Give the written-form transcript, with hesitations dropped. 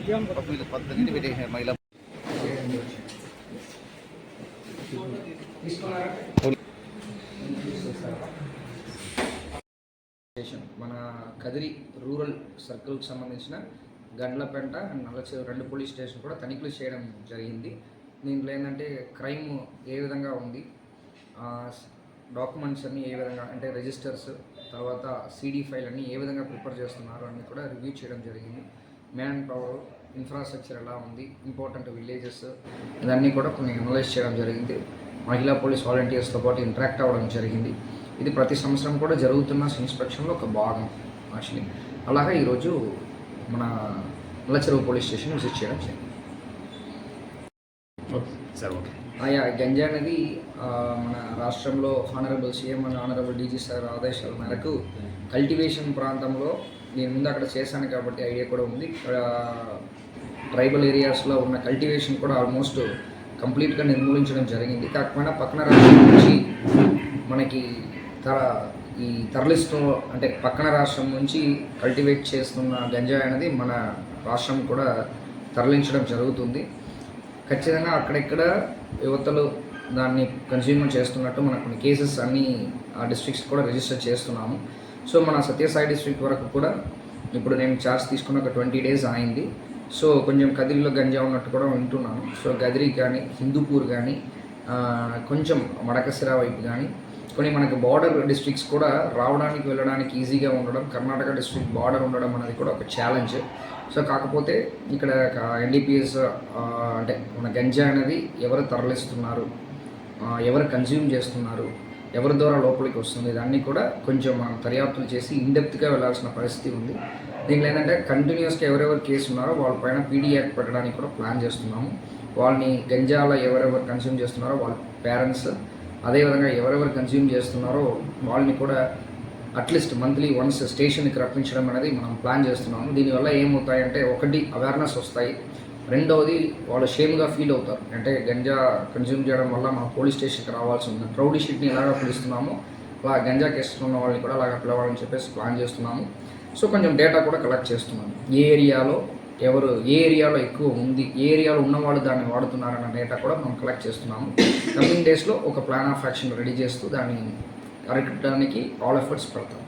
పద్దెనిమిది పెట్టేసారు మహిళా మన కదిరి రూరల్ సర్కిల్కి సంబంధించిన గండ్లపెంట అండ్ నల్లచెరువు 2 పోలీస్ స్టేషన్ కూడా తనిఖీలు చేయడం జరిగింది. దీంట్లో ఏంటంటే క్రైమ్ ఏ విధంగా ఉంది, డాక్యుమెంట్స్ అన్నీ ఏ విధంగా అంటే రిజిస్టర్స్, తర్వాత సీడీ ఫైల్ అన్నీ ఏ విధంగా ప్రిపేర్ చేస్తున్నారు అన్నీ కూడా రివ్యూ చేయడం జరిగింది. మ్యాన్ పవర్, ఇన్ఫ్రాస్ట్రక్చర్ ఎలా ఉంది, ఇంపార్టెంట్ విలేజెస్ ఇవన్నీ కూడా కొన్ని అనలైజ్ చేయడం జరిగింది. మహిళా పోలీస్ వాలంటీర్స్తో పాటు ఇంటరాక్ట్ అవ్వడం జరిగింది. ఇది ప్రతి సంవత్సరం కూడా జరుగుతున్న ఇన్స్పెక్షన్లో ఒక భాగం యాక్చువల్లీ. అలాగే ఈరోజు మన నల్లచెరువు పోలీస్ స్టేషన్ విజిట్ చేయడం జరిగింది. ఆయా గంజా అనేది మన రాష్ట్రంలో honourable CM and honourable DG sir ఆదేశాల మేరకు కల్టివేషన్ ప్రాంతంలో నేను ముందు అక్కడ చేశాను కాబట్టి ఐడియా కూడా ఉంది. ఇక్కడ ట్రైబల్ ఏరియాస్లో ఉన్న కల్టివేషన్ కూడా ఆల్మోస్ట్ కంప్లీట్గా నిర్మూలించడం జరిగింది. కాకపోయినా పక్కన రాష్ట్రం నుంచి మనకి ఈ తరలిస్తూ అంటే పక్కన రాష్ట్రం నుంచి కల్టివేట్ చేస్తున్న గంజాయి అనేది మన రాష్ట్రం కూడా తరలించడం జరుగుతుంది. ఖచ్చితంగా అక్కడెక్కడ యువతలు దాన్ని కన్స్యూమ్ చేస్తున్నట్టు మనకు కొన్ని కేసెస్ అన్ని ఆ డిస్ట్రిక్ట్స్ కూడా రిజిస్టర్ చేస్తున్నాము. సో మన సత్యసాయి డిస్ట్రిక్ట్ వరకు కూడా ఇప్పుడు నేను ఛార్జ్ తీసుకున్న ఒక 20 days అయింది. సో కొంచెం కదిరిలో గంజా ఉన్నట్టు కూడా వింటున్నాను. సో గదిరి కానీ, హిందూపూర్ కానీ, కొంచెం మడకసిర వైపు కానీ కొన్ని మనకి బార్డర్ డిస్ట్రిక్ట్స్ కూడా రావడానికి వెళ్ళడానికి ఈజీగా ఉండడం, కర్ణాటక డిస్ట్రిక్ట్ బార్డర్ ఉండడం అనేది కూడా ఒక ఛాలెంజ్. సో కాకపోతే ఇక్కడ ఎన్డీపీఎస్ అంటే మన గంజా అనేది ఎవరు తరలిస్తున్నారు, ఎవరు కన్జ్యూమ్ చేస్తున్నారు, ఎవరి ద్వారా లోపలికి వస్తుంది, దాన్ని కూడా కొంచెం మనం దర్యాప్తులు చేసి ఇన్డెప్త్గా వెళ్ళాల్సిన పరిస్థితి ఉంది. దీనిలో ఏంటంటే కంటిన్యూస్గా ఎవరెవరు కేసు ఉన్నారో వాళ్ళపైన పీడీ యాక్ట్ పెట్టడానికి కూడా ప్లాన్ చేస్తున్నాము. వాళ్ళని గంజాలో ఎవరెవరు కన్జ్యూమ్ చేస్తున్నారో వాళ్ళ పేరెంట్స్, అదేవిధంగా ఎవరెవరు కన్జ్యూమ్ చేస్తున్నారో వాళ్ళని కూడా అట్లీస్ట్ మంత్లీ వన్స్ స్టేషన్కి రప్పించడం అనేది మనం ప్లాన్ చేస్తున్నాము. దీనివల్ల ఏమవుతాయంటే ఒకటి అవేర్నెస్ వస్తాయి, రెండవది వాళ్ళు షేమ్గా ఫీల్ అవుతారు. అంటే గంజా కన్జ్యూమ్ చేయడం వల్ల మన పోలీస్ స్టేషన్కి రావాల్సి ఉంది. రౌడీ షీట్ని ఎలాగ పిలుస్తున్నామో అలా గంజా కేసులో ఉన్న వాళ్ళని కూడా అలాగ పిలవాలని చెప్పేసి ప్లాన్ చేస్తున్నాము. సో కొంచెం డేటా కూడా కలెక్ట్ చేస్తున్నాము. ఏ ఏరియాలో ఎక్కువ ఉంది, ఏ ఏరియాలో ఉన్నవాళ్ళు దాన్ని వాడుతున్నారన్న డేటా కూడా మనం కలెక్ట్ చేస్తున్నాము. కమింగ్ డేస్లో ఒక ప్లాన్ ఆఫ్ యాక్షన్ రెడీ చేస్తూ దాన్ని అరికట్టడానికి ఆల్ ఎఫర్ట్స్ పెడతాం.